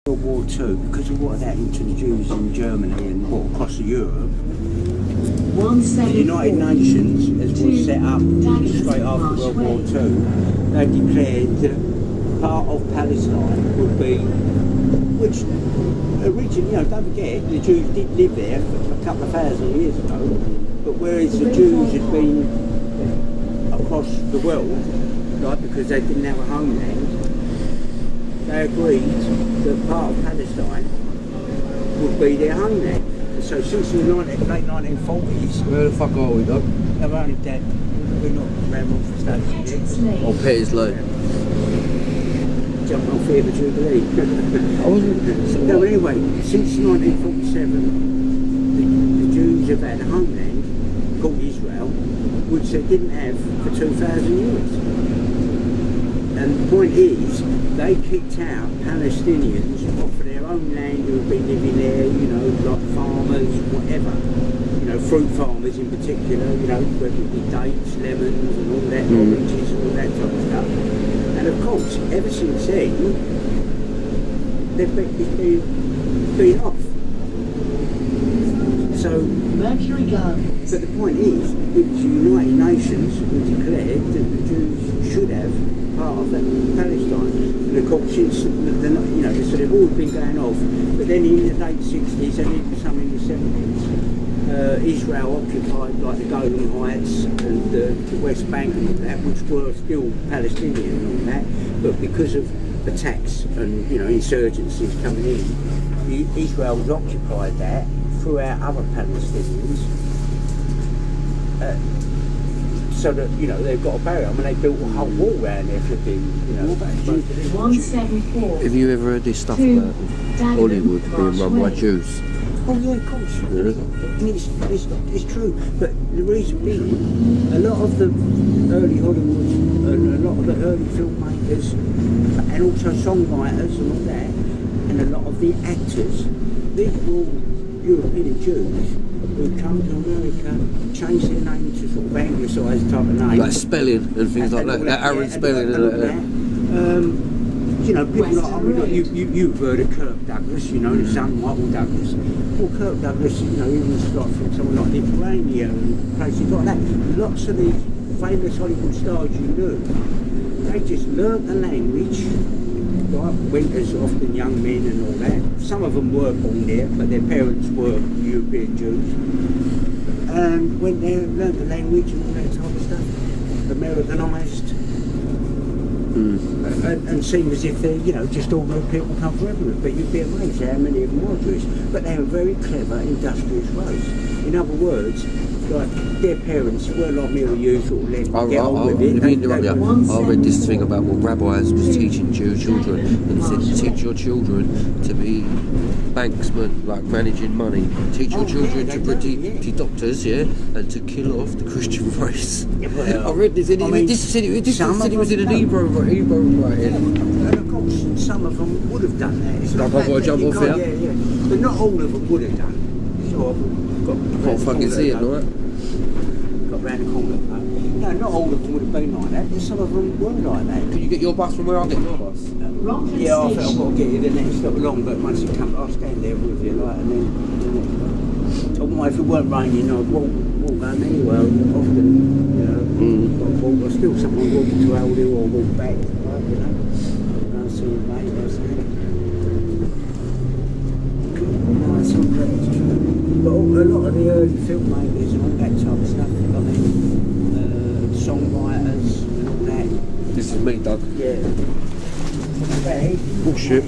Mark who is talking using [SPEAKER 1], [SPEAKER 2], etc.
[SPEAKER 1] World War II, because of what had happened to the Jews in Germany and across Europe, the United Nations, as was set up straight after World War II, they declared that part of Palestine would be, which originally, don't forget, the Jews did live there for a couple of thousand years ago, but whereas the Jews had been across the world, because they didn't have a homeland, they agreed that part of Palestine would be their homeland. So since the late 1940s...
[SPEAKER 2] Where the fuck are we, though?
[SPEAKER 1] They're only dead. We're not around off the station yet.
[SPEAKER 2] Oh, Peters Lane.
[SPEAKER 1] Jump off here for Jubilee.
[SPEAKER 2] I wasn't...
[SPEAKER 1] No, anyway, since 1947, the Jews have had a homeland called Israel, which they didn't have for 2,000 years. And the point is, they kicked out Palestinians off of their own land who have been living there, like farmers, whatever. Fruit farmers in particular, whether it be dates, lemons and all that, oranges and all that type of stuff. And of course, ever since then, they've been off. So,
[SPEAKER 3] Mercury Gardens.
[SPEAKER 1] but the point is, it was the United Nations who declared that the Jews should have part of Palestine. And of course, since so they've always been going off, but then in the late 60s and even some in the 70s, Israel occupied like the Golan Heights and the West Bank and all that, which were still Palestinian and all that, but because of attacks and insurgencies coming in, Israel's occupied that throughout other Palestinians. So that they've got a barrier. I mean, they built a whole wall around there flipping.
[SPEAKER 3] 174.
[SPEAKER 2] Have you ever heard this stuff about Hollywood being run by Jews?
[SPEAKER 1] Oh yeah, of course. Yeah. I mean, it's true. But the reason being, a lot of the early Hollywood and a lot of the early filmmakers and also songwriters and all that, and a lot of the actors, these were all European Jews who come to America, change their name to sort of anglicised type of name.
[SPEAKER 2] Like spelling and things like that. That Aaron spelling and all that.
[SPEAKER 1] People like, you've heard of Kirk Douglas, the son Michael Douglas. Well, Kirk Douglas, he was like from someone like Lithuania and places like that. Lots of these famous Hollywood stars they just learnt the language, like Winters, often young men and all that. Some of them were born there, but their parents were European Jews. And went there, learnt the language and all that type of stuff, Americanised. And seem as if they're, just ordinary people come from everywhere. But you'd be amazed how many of them are Jewish. But they were very clever, industrious race. In other words, like their parents weren't like me or you, sort of let them get on with it.
[SPEAKER 2] I read this thing about what rabbis was teaching Jewish children, and said, teach your children to be banksmen, like managing money. Teach your children to be doctors, and to kill off the Christian race. I read this, and this said it was in an Hebrew writing.
[SPEAKER 1] And of course, some of them would have done that. It's
[SPEAKER 2] like I've got to jump off here?
[SPEAKER 1] Yeah. But not all of them would have done. So I've got
[SPEAKER 2] can't fucking see it, right?
[SPEAKER 1] Got round the corner. No, not all of them would have been like that, but some of them were like that.
[SPEAKER 2] Can you get your bus from where I get your bus?
[SPEAKER 1] Yeah, I think I've got to get you the next stop along, but once you come, I'll stand there with you, like, and then if it weren't raining, I'd walk home anyway, often, or still someone walking to Aldi or walk back, I'll see you mate, I'll say. But a lot of the early filmmakers and all that type of stuff, songwriters and all that.
[SPEAKER 2] This is me, Doug.
[SPEAKER 1] Yeah.
[SPEAKER 2] Bullshit.